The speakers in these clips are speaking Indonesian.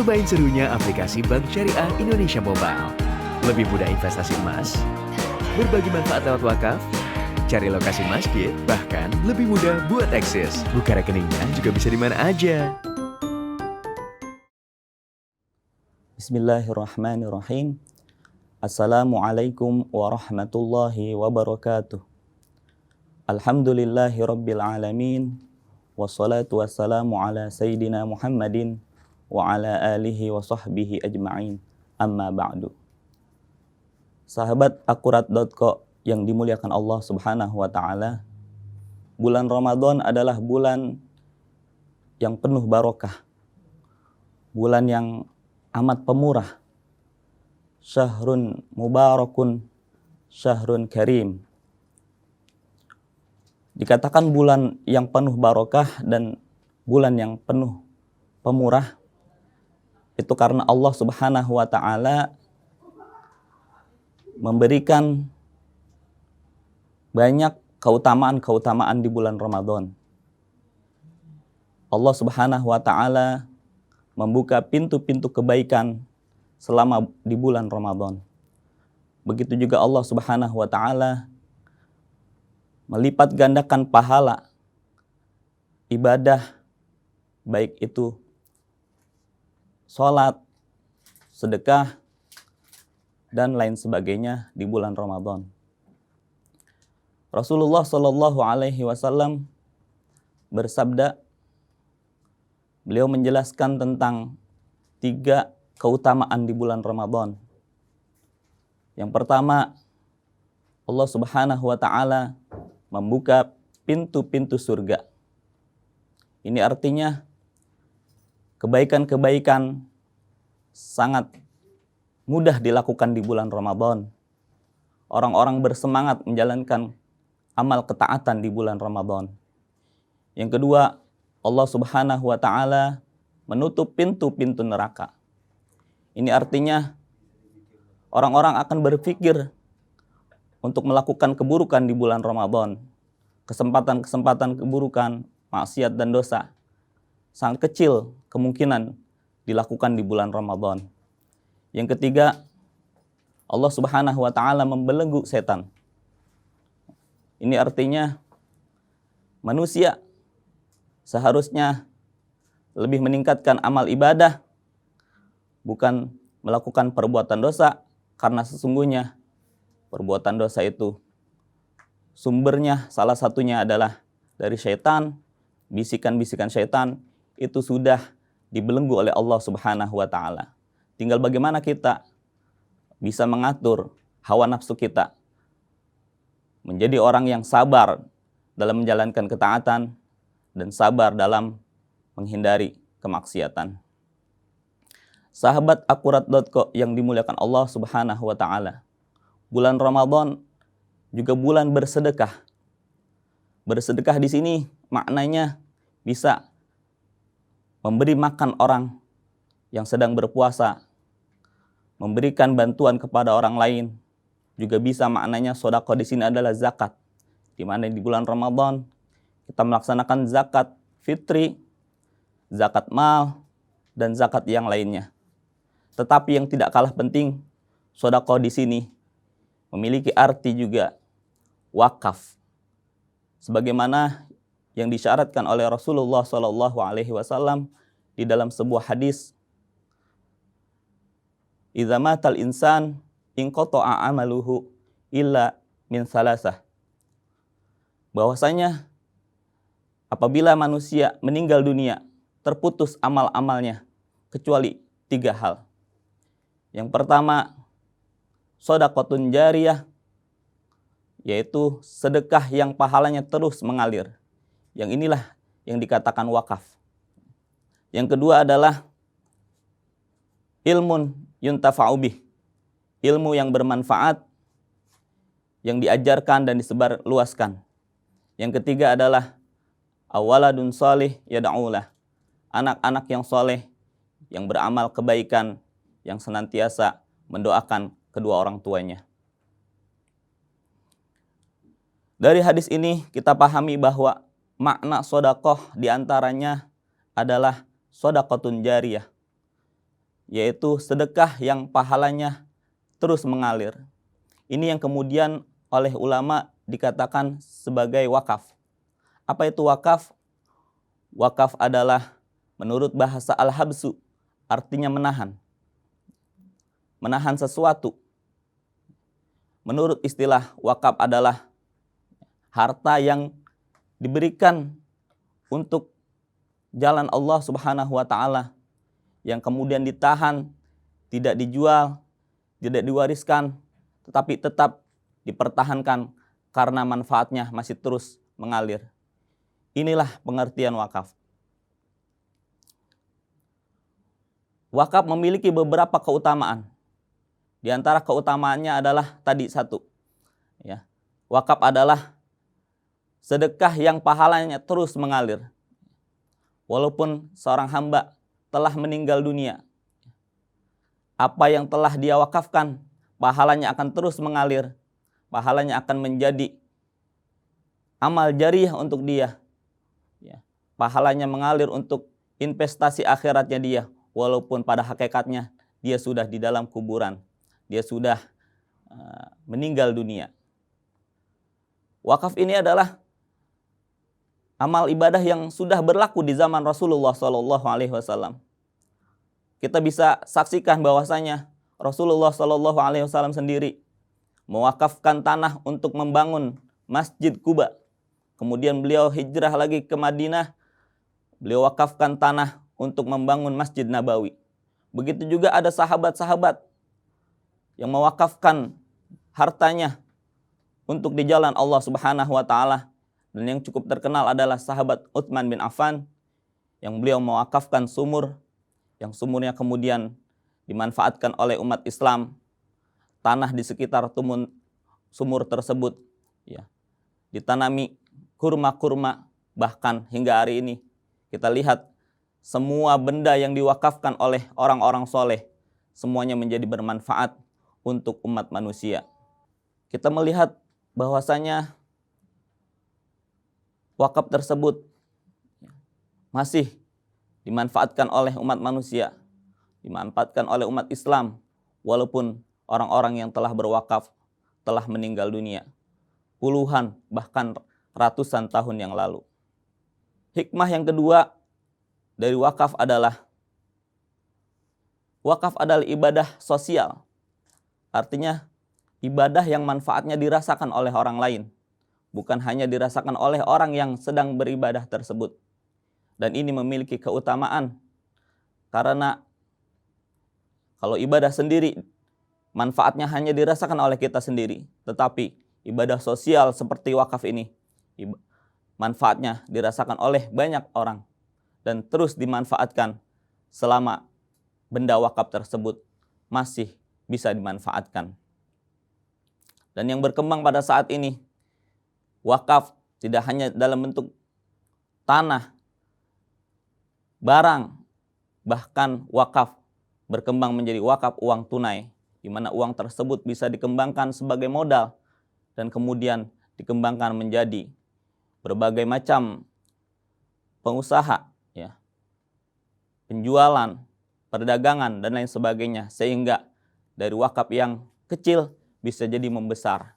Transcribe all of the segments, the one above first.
Cobain serunya aplikasi Bank Syariah Indonesia Mobile. Lebih mudah investasi emas, berbagi manfaat lewat wakaf, cari lokasi masjid, bahkan lebih mudah buat eksis. Buka rekeningnya juga bisa di mana aja. Bismillahirrahmanirrahim. Assalamualaikum warahmatullahi wabarakatuh. Alhamdulillahi rabbil alamin. Wassalatu wassalamu ala sayyidina Muhammadin wa ala alihi wa sahbihi ajma'in. Amma ba'du. Sahabat akurat.co yang dimuliakan Allah Subhanahu wa taala, bulan Ramadan adalah bulan yang penuh barokah. Bulan yang amat pemurah. Syahrun mubarakun, syahrun karim. Dikatakan bulan yang penuh barokah dan bulan yang penuh pemurah itu karena Allah Subhanahu wa taala memberikan banyak keutamaan-keutamaan di bulan Ramadan. Allah Subhanahu wa taala membuka pintu-pintu kebaikan selama di bulan Ramadan. Begitu juga Allah Subhanahu wa taala melipat gandakan pahala ibadah, baik itu sholat, sedekah, dan lain sebagainya di bulan Ramadan. Rasulullah Shallallahu Alaihi Wasallam bersabda, beliau menjelaskan tentang 3 keutamaan di bulan Ramadan. Yang pertama, Allah Subhanahu wa taala membuka pintu-pintu surga. Ini artinya kebaikan-kebaikan sangat mudah dilakukan di bulan Ramadan. Orang-orang bersemangat menjalankan amal ketaatan di bulan Ramadan. Yang kedua, Allah Subhanahu wa taala menutup pintu-pintu neraka. Ini artinya orang-orang akan berpikir untuk melakukan keburukan di bulan Ramadan. Kesempatan-kesempatan keburukan, maksiat dan dosa sangat kecil kemungkinan dilakukan di bulan Ramadan. Yang ketiga, Allah Subhanahu wa taala membelenggu setan. Ini artinya manusia seharusnya lebih meningkatkan amal ibadah, bukan melakukan perbuatan dosa, karena sesungguhnya perbuatan dosa itu sumbernya salah satunya adalah dari syaitan. Bisikan-bisikan syaitan itu sudah dibelenggu oleh Allah Subhanahu wa taala. Tinggal bagaimana kita bisa mengatur hawa nafsu kita menjadi orang yang sabar dalam menjalankan ketaatan dan sabar dalam menghindari kemaksiatan. Sahabat akurat.co yang dimuliakan Allah Subhanahu wa taala, bulan Ramadan juga bulan bersedekah. Bersedekah di sini maknanya bisa memberi makan orang yang sedang berpuasa, memberikan bantuan kepada orang lain. Juga bisa maknanya sedekah di sini adalah zakat. Di mana di bulan Ramadan kita melaksanakan zakat fitri, zakat mal, dan zakat yang lainnya. Tetapi yang tidak kalah penting, sedekah di sini memiliki arti juga wakaf. Sebagaimana yang disyaratkan oleh Rasulullah Shallallahu Alaihi Wasallam di dalam sebuah hadis, "Idza matal insan inqata'a amaluhu illa min salasah." Bahwasanya apabila manusia meninggal dunia, terputus amal-amalnya kecuali 3 hal. Yang pertama, shadaqatun jariyah, yaitu sedekah yang pahalanya terus mengalir. Yang inilah yang dikatakan wakaf. Yang kedua adalah ilmun yuntafa'u bih, ilmu yang bermanfaat yang diajarkan dan disebarluaskan. Yang ketiga adalah awaladun salih yad'ulah, anak-anak yang soleh yang beramal kebaikan yang senantiasa mendoakan kedua orang tuanya. Dari hadis ini kita pahami bahwa makna sedekah diantaranya adalah sedekatun jariyah, yaitu sedekah yang pahalanya terus mengalir. Ini yang kemudian oleh ulama dikatakan sebagai wakaf. Apa itu wakaf? Wakaf adalah menurut bahasa al-habsu, artinya menahan. Menahan sesuatu. Menurut istilah wakaf adalah harta yang diberikan untuk jalan Allah Subhanahu wa taala, yang kemudian ditahan, tidak dijual, tidak diwariskan, tetapi tetap dipertahankan karena manfaatnya masih terus mengalir. Inilah pengertian wakaf. Wakaf memiliki beberapa keutamaan. Di antara keutamaannya adalah tadi satu, ya. Wakaf adalah sedekah yang pahalanya terus mengalir. Walaupun seorang hamba telah meninggal dunia, apa yang telah dia wakafkan, pahalanya akan terus mengalir. Pahalanya akan menjadi amal jariah untuk dia. Ya. Pahalanya mengalir untuk investasi akhiratnya dia. Walaupun pada hakikatnya dia sudah di dalam kuburan. Dia sudah meninggal dunia. Wakaf ini adalah amal ibadah yang sudah berlaku di zaman Rasulullah SAW. Kita bisa saksikan bahwasanya Rasulullah SAW sendiri mewakafkan tanah untuk membangun Masjid Quba. Kemudian beliau hijrah lagi ke Madinah, beliau wakafkan tanah untuk membangun Masjid Nabawi. Begitu juga ada sahabat-sahabat yang mewakafkan hartanya untuk di jalan Allah Subhanahu wa taala. Dan yang cukup terkenal adalah sahabat Utsman bin Affan yang beliau mewakafkan sumur, yang sumurnya kemudian dimanfaatkan oleh umat Islam. Tanah di sekitar sumur tersebut, ya, ditanami kurma-kurma, bahkan hingga hari ini kita lihat semua benda yang diwakafkan oleh orang-orang soleh semuanya menjadi bermanfaat untuk umat manusia. Kita melihat bahwasanya wakaf tersebut masih dimanfaatkan oleh umat manusia, dimanfaatkan oleh umat Islam, walaupun orang-orang yang telah berwakaf telah meninggal dunia puluhan bahkan ratusan tahun yang lalu. Hikmah yang kedua dari wakaf adalah ibadah sosial. Artinya ibadah yang manfaatnya dirasakan oleh orang lain, bukan hanya dirasakan oleh orang yang sedang beribadah tersebut. Dan ini memiliki keutamaan karena kalau ibadah sendiri manfaatnya hanya dirasakan oleh kita sendiri, tetapi ibadah sosial seperti wakaf ini manfaatnya dirasakan oleh banyak orang dan terus dimanfaatkan selama benda wakaf tersebut masih bisa dimanfaatkan. Dan yang berkembang pada saat ini, wakaf tidak hanya dalam bentuk tanah, barang, bahkan wakaf berkembang menjadi wakaf uang tunai, di mana uang tersebut bisa dikembangkan sebagai modal dan kemudian dikembangkan menjadi berbagai macam pengusaha, ya, penjualan, perdagangan, dan lain sebagainya, sehingga dari wakaf yang kecil bisa jadi membesar.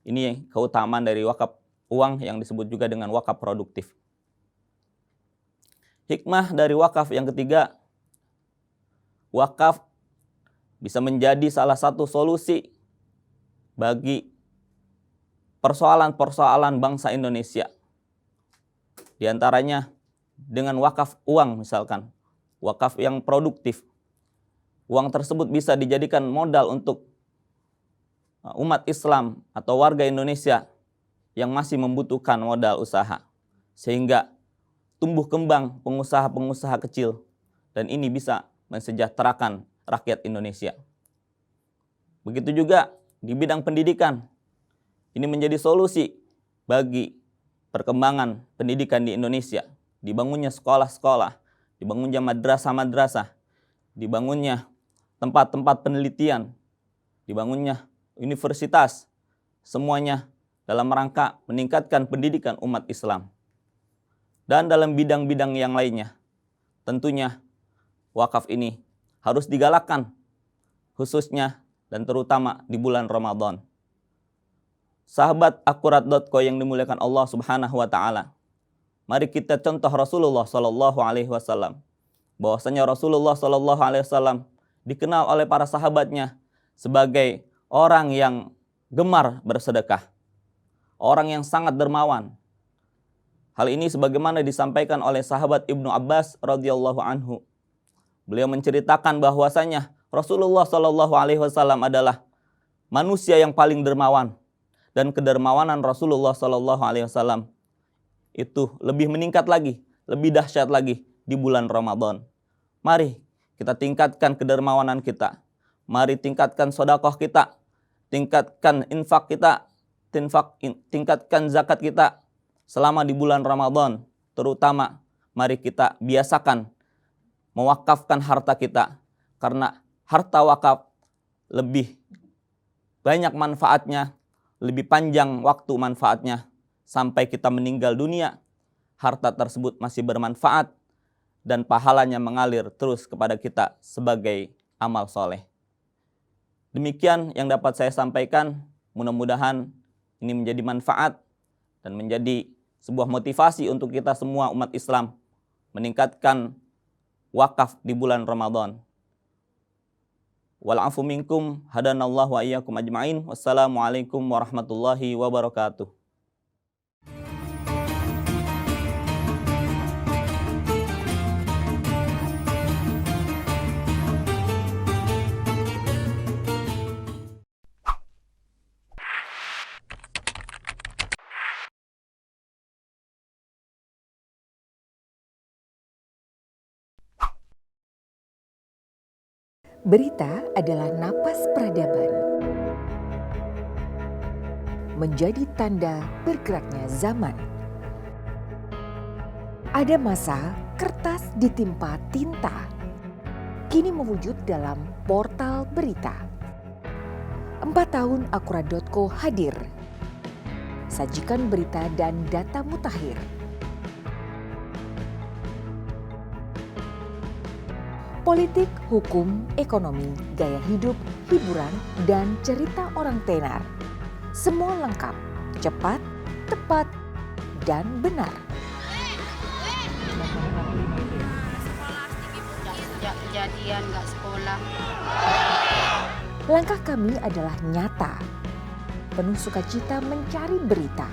Ini keutamaan dari wakaf uang yang disebut juga dengan wakaf produktif. Hikmah dari wakaf yang ketiga, wakaf bisa menjadi salah satu solusi bagi persoalan-persoalan bangsa Indonesia. Di antaranya dengan wakaf uang misalkan, wakaf yang produktif. Uang tersebut bisa dijadikan modal untuk umat Islam atau warga Indonesia yang masih membutuhkan modal usaha. Sehingga tumbuh kembang pengusaha-pengusaha kecil dan ini bisa mensejahterakan rakyat Indonesia. Begitu juga di bidang pendidikan. Ini menjadi solusi bagi perkembangan pendidikan di Indonesia. Dibangunnya sekolah-sekolah, dibangunnya madrasah-madrasah, dibangunnya tempat-tempat penelitian, dibangunnya universitas, semuanya dalam rangka meningkatkan pendidikan umat Islam. Dan dalam bidang-bidang yang lainnya, tentunya wakaf ini harus digalakkan, khususnya dan terutama di bulan Ramadan. Sahabat akurat.co yang dimuliakan Allah Subhanahu wa taala. Mari kita contoh Rasulullah sallallahu alaihi wasallam. Bahwasanya Rasulullah sallallahu alaihi wasallam dikenal oleh para sahabatnya sebagai orang yang gemar bersedekah, orang yang sangat dermawan. Hal ini sebagaimana disampaikan oleh sahabat Ibnu Abbas radhiyallahu anhu. Beliau menceritakan bahwasanya Rasulullah sallallahu alaihi wasallam adalah manusia yang paling dermawan, dan kedermawanan Rasulullah sallallahu alaihi wasallam itu lebih meningkat lagi, lebih dahsyat lagi di bulan Ramadan. Mari kita tingkatkan kedermawanan kita. Mari tingkatkan sedekah kita, tingkatkan infak kita, tingkatkan zakat kita selama di bulan Ramadan. Terutama mari kita biasakan mewakafkan harta kita, karena harta wakaf lebih banyak manfaatnya, lebih panjang waktu manfaatnya sampai kita meninggal dunia. Harta tersebut masih bermanfaat dan pahalanya mengalir terus kepada kita sebagai amal soleh. Demikian yang dapat saya sampaikan. Mudah-mudahan ini menjadi manfaat dan menjadi sebuah motivasi untuk kita semua umat Islam meningkatkan wakaf di bulan Ramadan. Wal afu minkum, hadanallahu wa iyyakum ajma'in. Wassalamualaikum warahmatullahi wabarakatuh. Berita adalah napas peradaban, menjadi tanda bergeraknya zaman. Ada masa kertas ditimpa tinta, kini mewujud dalam portal berita. 4 tahun akurat.co hadir, sajikan berita dan data mutakhir. Politik, hukum, ekonomi, gaya hidup, hiburan, dan cerita orang tenar. Semua lengkap, cepat, tepat, dan benar. Sejak kejadian nggak sekolah. Langkah kami adalah nyata, penuh sukacita mencari berita,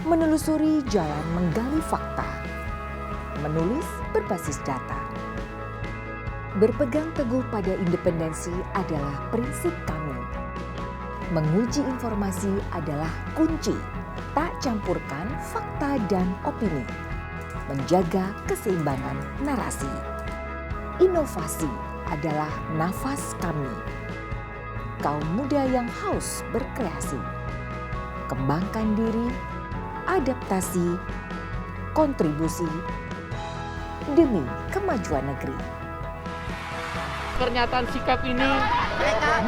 menelusuri jalan menggali fakta, menulis berbasis data. Berpegang teguh pada independensi adalah prinsip kami. Menguji informasi adalah kunci, tak campurkan fakta dan opini. Menjaga keseimbangan narasi. Inovasi adalah nafas kami. Kaum muda yang haus berkreasi. Kembangkan diri, adaptasi, kontribusi demi kemajuan negeri. Pernyataan sikap ini Mereka